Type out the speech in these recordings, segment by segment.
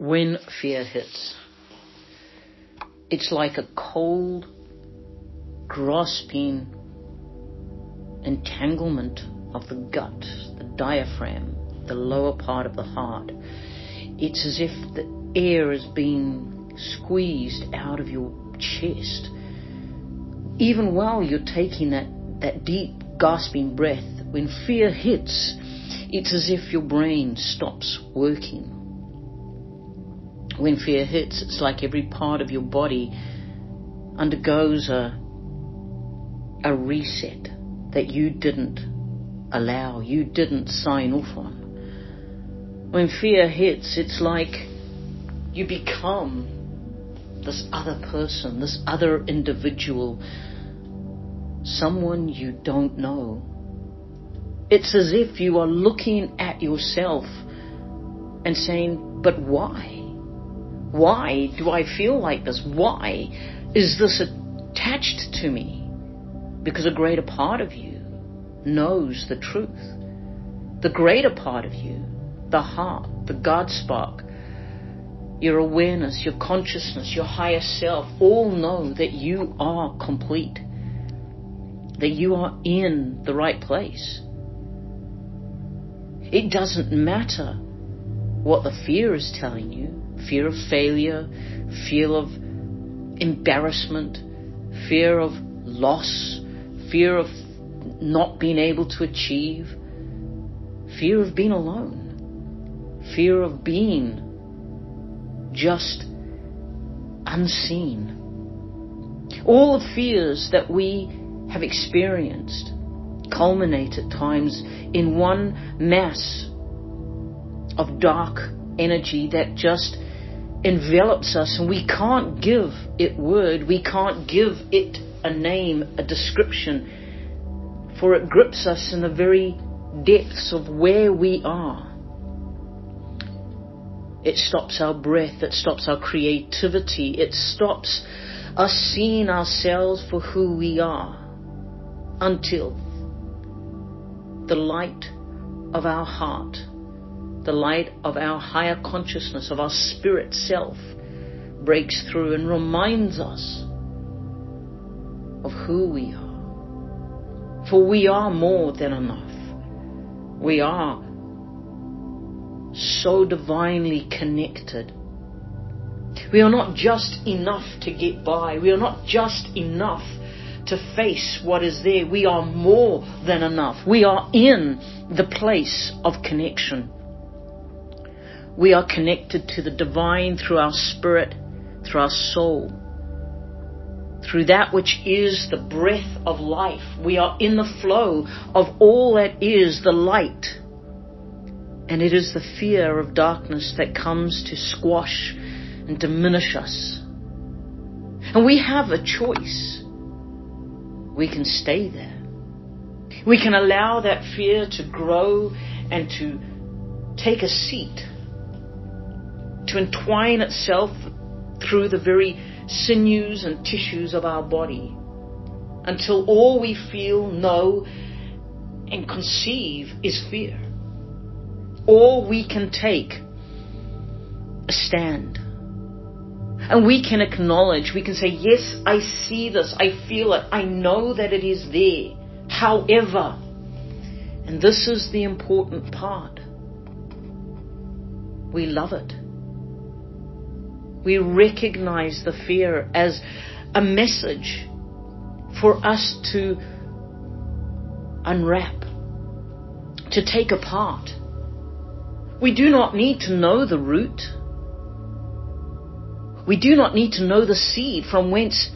When fear hits, it's like a cold, grasping entanglement of the gut, the diaphragm, the lower part of the heart. It's as if the air is being squeezed out of your chest. Even while you're taking that deep, gasping breath, when fear hits, it's as if your brain stops working. When fear hits, it's like every part of your body undergoes a reset that you didn't allow, you didn't sign off on. When fear hits, it's like you become this other person, this other individual, someone you don't know. It's as if you are looking at yourself and saying, but why? Why do I feel like this? Why is this attached to me? Because a greater part of you knows the truth. The greater part of you, the heart, the God spark, your awareness, your consciousness, your higher self, all know that you are complete, that you are in the right place. It doesn't matter what the fear is telling you. Fear of failure, fear of embarrassment, fear of loss, fear of not being able to achieve, fear of being alone, fear of being just unseen. All the fears that we have experienced culminate at times in one mass of dark energy that just envelops us, and we can't give it word, we can't give it a name, a description, for it grips us in the very depths of where we are. It stops our breath, it stops our creativity, it stops us seeing ourselves for who we are, until the light of our heart, the light of our higher consciousness, of our spirit self, breaks through and reminds us of who we are. For we are more than enough. We are so divinely connected. We are not just enough to get by. We are not just enough to face what is there. We are more than enough. We are in the place of connection. We are connected to the divine through our spirit, through our soul, through that which is the breath of life. We are in the flow of all that is the light. And it is the fear of darkness that comes to squash and diminish us. And we have a choice. We can stay there. We can allow that fear to grow and to take a seat, to entwine itself through the very sinews and tissues of our body, until all we feel, know, and conceive is fear. Or we can take a stand. And we can acknowledge, we can say, yes, I see this, I feel it, I know that it is there. However, and this is the important part, we love it. We recognize the fear as a message for us to unwrap, to take apart. We do not need to know the root. We do not need to know the seed from whence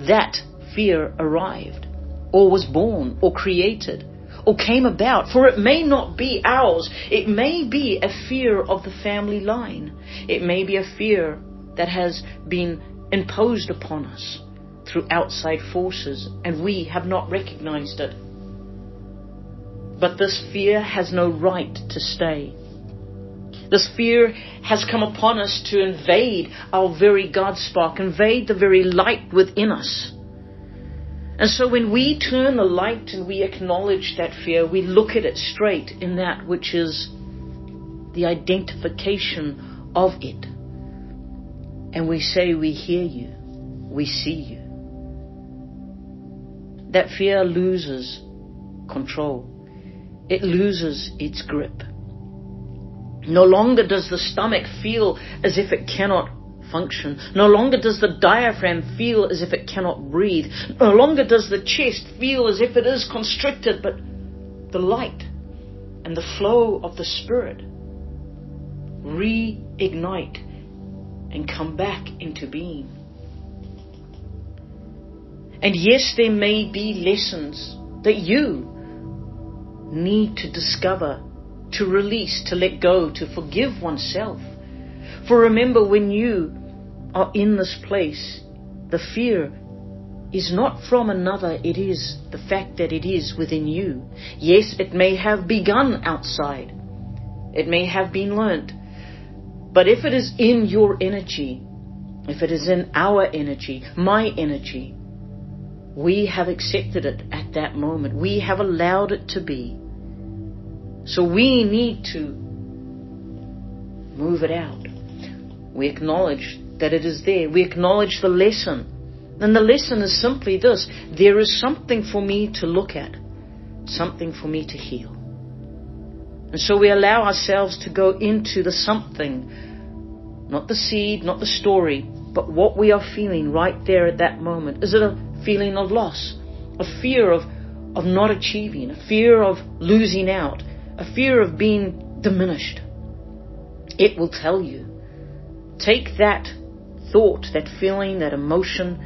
that fear arrived, or was born, or created, or came about. For it may not be ours. It may be a fear of the family line. It may be a fear that has been imposed upon us through outside forces, and we have not recognized it. But this fear has no right to stay. This fear has come upon us to invade our very God spark, invade the very light within us. And so when we turn the light and we acknowledge that fear, we look at it straight in that which is the identification of it. and we say we hear you, we see you. That fear loses control. It loses its grip. No longer does the stomach feel as if it cannot function. No longer does the diaphragm feel as if it cannot breathe. No longer does the chest feel as if it is constricted, but the light and the flow of the Spirit reignite and come back into being. And yes, there may be lessons that you need to discover, to release, to let go, to forgive oneself. For remember, when you are in this place, the fear is not from another, it is the fact that it is within you. Yes, it may have begun outside. It may have been learnt. But if it is in your energy, if it is in our energy, my energy, we have accepted it at that moment. We have allowed it to be. So we need to move it out. We acknowledge that it is there. We acknowledge the lesson. And the lesson is simply this: there is something for me to look at, something for me to heal. And so we allow ourselves to go into the something, not the seed, not the story, but what we are feeling right there at that moment. Is it a feeling of loss, a fear of not achieving, a fear of losing out, a fear of being diminished? It will tell you. Take that thought, that feeling, that emotion,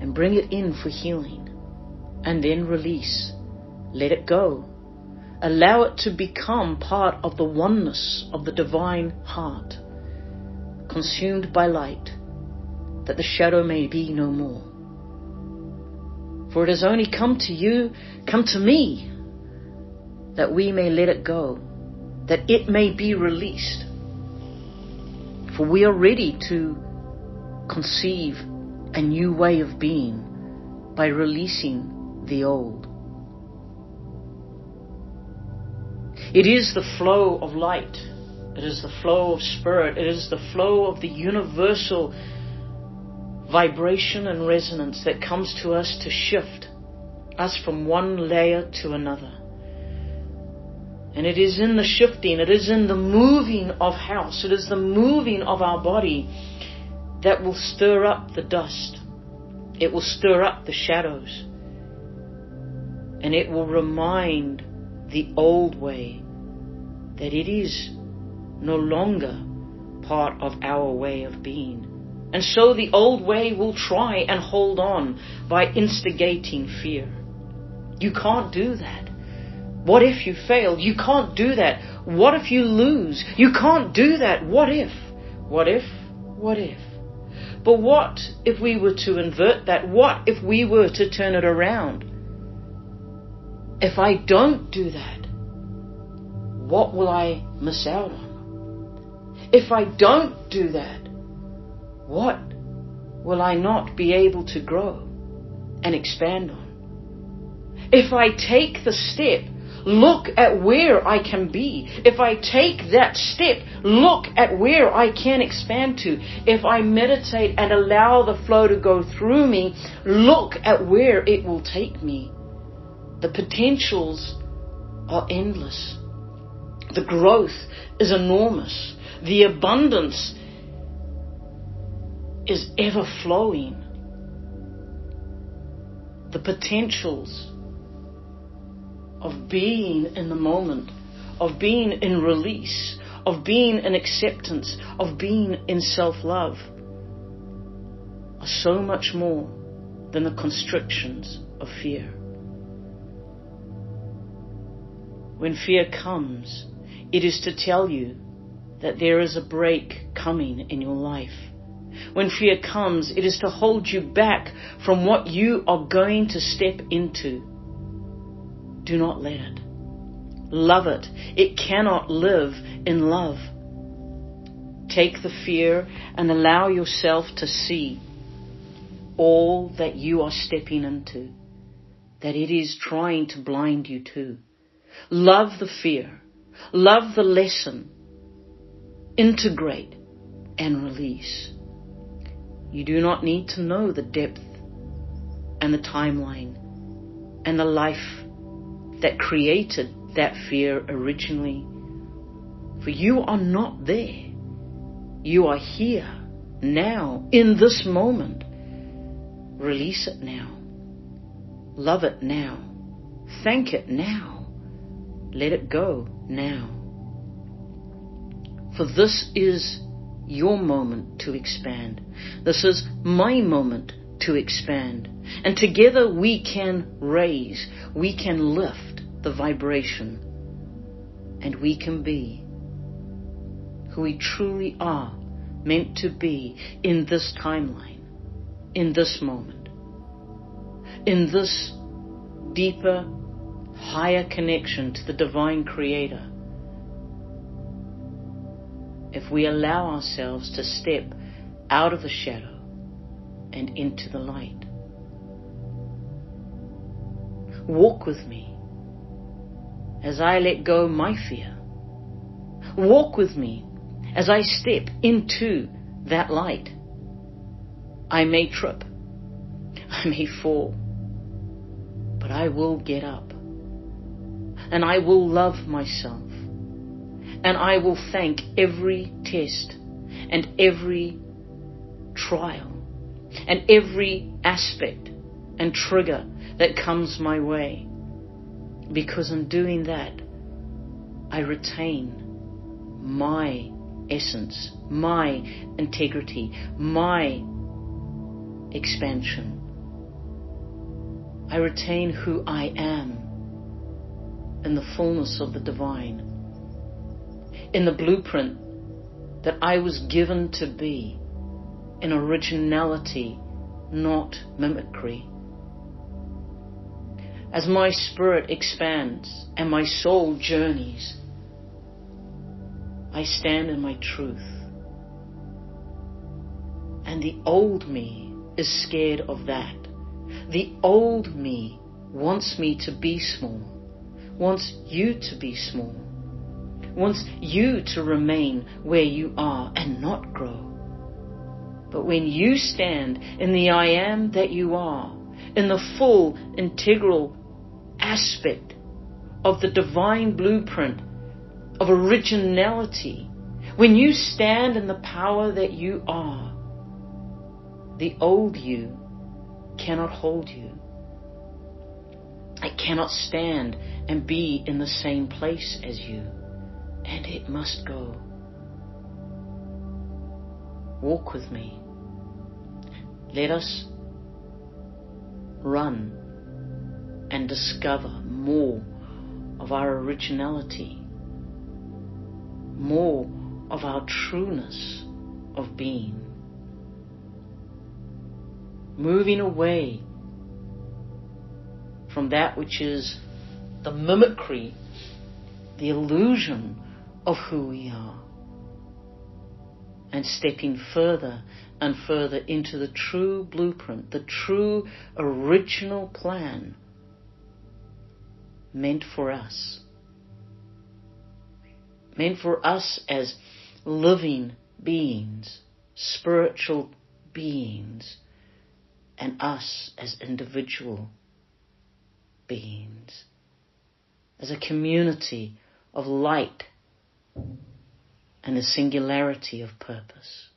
and bring it in for healing. And then release. Let it go. Allow it to become part of the oneness of the divine heart, consumed by light, that the shadow may be no more. For it has only come to you, come to me, that we may let it go, that it may be released. For we are ready to conceive a new way of being by releasing the old. It is the flow of light. It is the flow of spirit. It is the flow of the universal vibration and resonance that comes to us to shift us from one layer to another. And it is in the shifting, it is in the moving of house, it is the moving of our body that will stir up the dust. It will stir up the shadows. And it will remind the old way that it is no longer part of our way of being. And so the old way will try and hold on by instigating fear. You can't do that. What if you fail? You can't do that. What if you lose? You can't do that. What if? What if? What if? But what if we were to invert that? What if we were to turn it around? If I don't do that, what will I miss out on? If I don't do that, what will I not be able to grow and expand on? If I take the step, look at where I can be. If I take that step, look at where I can expand to. If I meditate and allow the flow to go through me, look at where it will take me. The potentials are endless. The growth is enormous. The abundance is ever flowing. The potentials of being in the moment, of being in release, of being in acceptance, of being in self-love are so much more than the constrictions of fear. When fear comes, it is to tell you that there is a break coming in your life. When fear comes, it is to hold you back from what you are going to step into. Do not let it. Love it. It cannot live in love. Take the fear and allow yourself to see all that you are stepping into, that it is trying to blind you to. Love the fear. Love the lesson. Integrate and release. You do not need to know the depth and the timeline and the life that created that fear originally. For you are not there. You are here, now, in this moment. Release it now. Love it now. Thank it now. Let it go now. For this is your moment to expand. This is my moment to expand. And together we can raise, we can lift the vibration, and we can be who we truly are meant to be in this timeline, in this moment, in this deeper, higher connection to the divine creator. If we allow ourselves to step out of the shadow and into the light. Walk with me as I let go my fear. Walk with me as I step into that light. I may trip, I may fall, but I will get up, and I will love myself, and I will thank every test and every trial and every aspect and trigger that comes my way, because in doing that I retain my essence, my integrity, my expansion. I retain who I am in the fullness of the divine, in the blueprint that I was given to be, in originality, not mimicry. As my spirit expands and my soul journeys, I stand in my truth. And the old me is scared of that. The old me wants me to be small, wants you to be small, wants you to remain where you are and not grow. But when you stand in the I am that you are, in the full integral aspect of the divine blueprint of originality, when you stand in the power that you are, the old you cannot hold you. It cannot stand and be in the same place as you, and it must go. Walk with me. Let us run and discover more of our originality, more of our trueness of being. Moving away from that which is the mimicry, the illusion of who we are, and stepping further and further into the true blueprint, the true original plan meant for us. Meant for us as living beings, spiritual beings, and us as individual beings, as a community of light and a singularity of purpose.